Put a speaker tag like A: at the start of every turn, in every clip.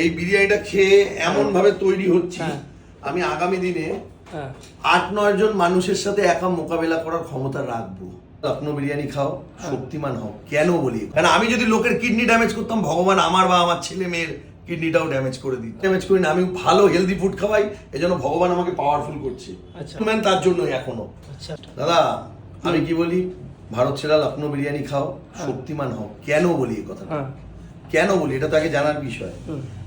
A: এই বিরিয়ানিটা খেয়ে এমন ভাবে তৈরি হচ্ছে আমি আগামী দিনে 8-9 জন মানুষের সাথে একা মোকাবেলা করার ক্ষমতা রাখবো। লখনৌ বিরিয়ানি খাও, শক্তিমান হও। কেন বলি? কারণ আমি যদি লোকের কিডনি ড্যামেজ করতাম, ভগবান আমার বা আমার ছেলে মেয়ের কিডনিটাও ড্যামেজ করে দিত। ড্যামেজ করি না, আমি ভালো হেলদি ফুড খাওয়াই, এজন্য ভগবান আমাকে পাওয়ারফুল করছে। তার জন্যই এখনো দাদা আমি কি বলি, ভারত ছেড়া লখনৌ বিরিয়ানি খাও, শক্তিমান হও। কেন বলি এই কথা? কেন বলি? এটা তো আগে জানার বিষয়।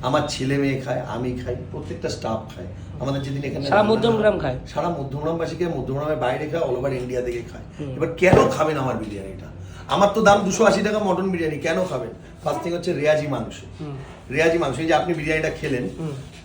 A: আমার ছেলে মেয়ে খায়, আমি খাই, প্রত্যেকটা স্টাফ খায়। আমাদের যেদিন এখানে
B: সারা মধ্যমগ্রাম খায়,
A: সারা মধ্যমগ্রামবাসীকে, মধ্যমগ্রামের বাইরে খায়, অল ওভার ইন্ডিয়া থেকে খায়। এবার কেন খাবেন আমার বিরিয়ানিটা? আমার তো দাম 280 টাকা মটন বিরিয়ানি, কেন খাবেন? ফার্স্ট থিং হচ্ছে রেয়াজি মাংস। রেয়াজি মাংস, এই যে আপনি বিরিয়ানিটা খেলেন,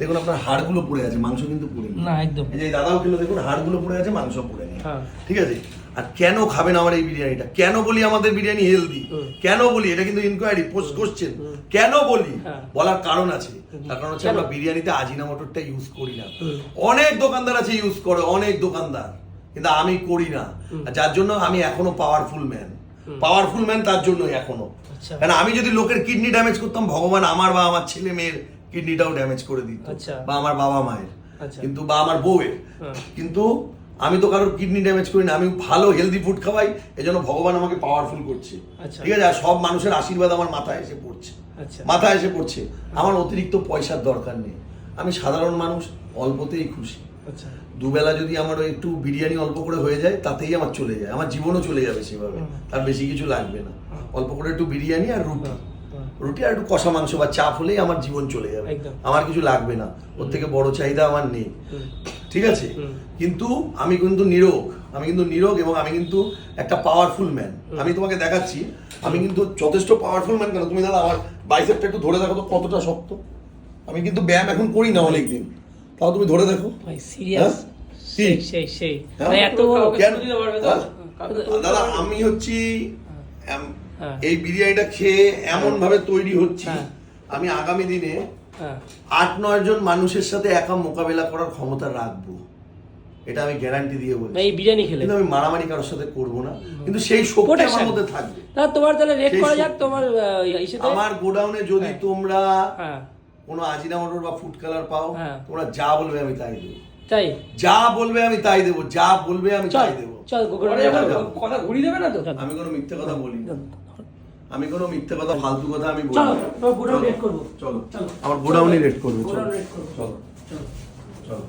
A: দেখুন আপনার হাড়গুলো পড়ে আছে, মাংস কিন্তু পড়ে নেই।
B: না একদম।
A: এই যে দাদাও খেলো, দেখুন হাড়গুলো পড়ে আছে, মাংস পড়ে নেই। ঠিক আছে? আর কেন খাবেন আমার এই বিরিয়ানিটা? কেন বলি আমাদের বিরিয়ানি হেলদি? কেন বলি? এটা কিন্তু ইনকোয়ারি পোস্ট কোশ্চেন। কেন বলি? বলার কারণ আছে। তার কারণ হচ্ছে আমরা বিরিয়ানিতে আজিনামোটোটা ইউজ করি না। অনেক দোকানদার আছে ইউজ করে, অনেক দোকানদার, কিন্তু আমি করি না। যার জন্য আমি এখনো পাওয়ারফুল ম্যান। পাওয়ারফুল ম্যান তার জন্যই এখনো। কারণ আমি যদি লোকের কিডনি ড্যামেজ করতাম, ভগবান আমার বা আমার ছেলে মেয়ের কিডনিটাও ড্যামেজ করে দিত, বা আমার বাবা মায়ের, কিন্তু বা আমার বউয়ের। কিন্তু আমি তো কারোর কিডনি ড্যামেজ করি না, আমি ভালো হেলদি ফুড খাওয়াই, এজন্য ভগবান আমাকে পাওয়ারফুল করছে। ঠিক আছে? আর সব মানুষের আশীর্বাদ আমার মাথায় এসে পড়ছে, মাথায় এসে পড়ছে। আমার অতিরিক্ত পয়সার দরকার নেই, আমি সাধারণ মানুষ, অল্পতেই খুশি। দুবেলা যদি আমার একটু বিরিয়ানি অল্প করে হয়ে যায়, তাতেই আমার চলে যায়, আমার জীবনও চলে যাবে সেভাবে। তার বেশি কিছু লাগবে না, অল্প করে একটু বিরিয়ানি আর রুটি আর একটু কষা মাংস বা চাপ হলেই আমার জীবন চলে যাবে। আমার কিছু লাগবে না, ওর থেকে বড় চাহিদা আমার নেই। ঠিক আছে? কিন্তু আমি কিন্তু নিরোগ, এবং আমি কিন্তু একটা পাওয়ারফুল ম্যান। আমি তোমাকে দেখাচ্ছি, আমি কিন্তু যথেষ্ট পাওয়ারফুল ম্যান। কেন? তুমি দাদা আমার বাইসেপটা একটু ধরে দেখো তো কতটা শক্ত। আমি কিন্তু ব্যায়াম এখন করি না অনেকদিন, তাও তুমি ধরে দেখো। দাদা আমি হচ্ছি এই বিরিয়ানিটা খেয়ে এমন ভাবে তৈরি হচ্ছে আমি আগামী দিনে 8-9 জন মানুষের সাথে একা মোকাবেলা করার ক্ষমতা রাখবো। এটা আমি গ্যারান্টি দিয়ে বলছি।
B: এই বিরিয়ানি খেলে
A: কিন্তু আমি মারামারি কারোর সাথে করব না, কিন্তু সেই শক্তি আমার মধ্যে থাকবে।
B: তোমার তাহলে রেট করা যাক তোমার
A: আমার গোডাউনে যদি তোমরা কোনো আজিনামোটো বা ফুড কালার পাও, তোমরা যা বলবে আমি তাই দেবো। তাই? যা বলবে আমি তাই দেবো, যা বলবে আমি তাই দেবো।
B: চল কথা ঘুরিয়ে দেবে না তো? আমি
A: কোনো মিথ্যে কথা বলি না, আমি কোনো মিথ্যে কথা, ফালতু কথা আমি বলি।
B: চলো গোডাউন রেট করবো।
A: চলো আমার গোডাউনে রেট করবো। চলো চলো চলো।